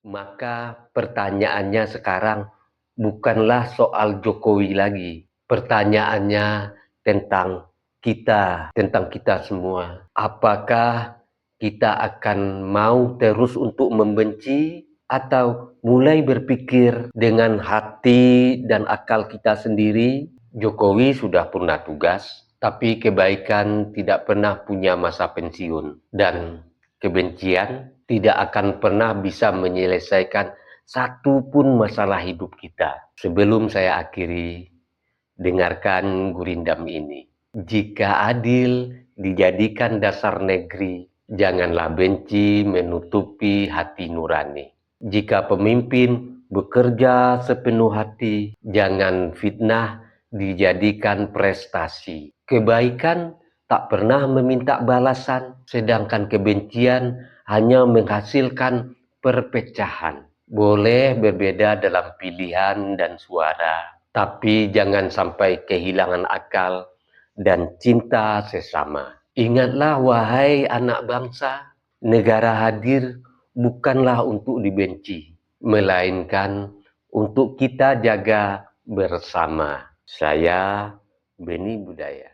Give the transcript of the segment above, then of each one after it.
Maka pertanyaannya sekarang bukanlah soal Jokowi lagi. Pertanyaannya tentang kita semua. Apakah kita akan mau terus untuk membenci atau mulai berpikir dengan hati dan akal kita sendiri? Jokowi sudah purna tugas, tapi kebaikan tidak pernah punya masa pensiun. Dan kebencian tidak akan pernah bisa menyelesaikan satu pun masalah hidup kita. Sebelum saya akhiri, dengarkan gurindam ini. Jika adil dijadikan dasar negeri, janganlah benci menutupi hati nurani. Jika pemimpin bekerja sepenuh hati, jangan fitnah dijadikan prestasi. Kebaikan tak pernah meminta balasan, sedangkan kebencian hanya menghasilkan perpecahan. Boleh berbeda dalam pilihan dan suara, tapi jangan sampai kehilangan akal dan cinta sesama. Ingatlah wahai anak bangsa, negara hadir bukanlah untuk dibenci, melainkan untuk kita jaga bersama. Saya Beni Budaya.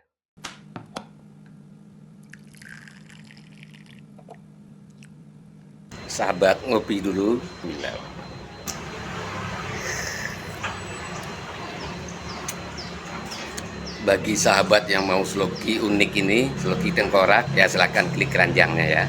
Sahabat ngopi dulu. Bagi sahabat yang mau sloki unik ini, sloki tengkorak, ya silahkan klik keranjangnya ya.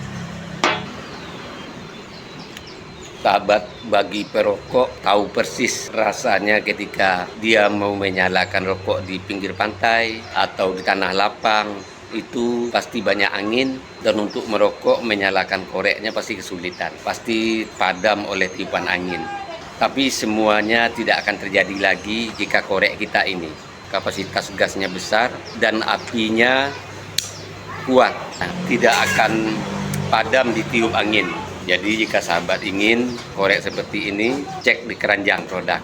Sahabat bagi perokok tahu persis rasanya ketika dia mau menyalakan rokok di pinggir pantai atau di tanah lapang. Itu pasti banyak angin, dan untuk merokok menyalakan koreknya pasti kesulitan, pasti padam oleh tiupan angin. Tapi semuanya tidak akan terjadi lagi jika korek kita ini kapasitas gasnya besar dan apinya kuat, tidak akan padam ditiup angin. Jadi jika sahabat ingin korek seperti ini, cek di keranjang produk.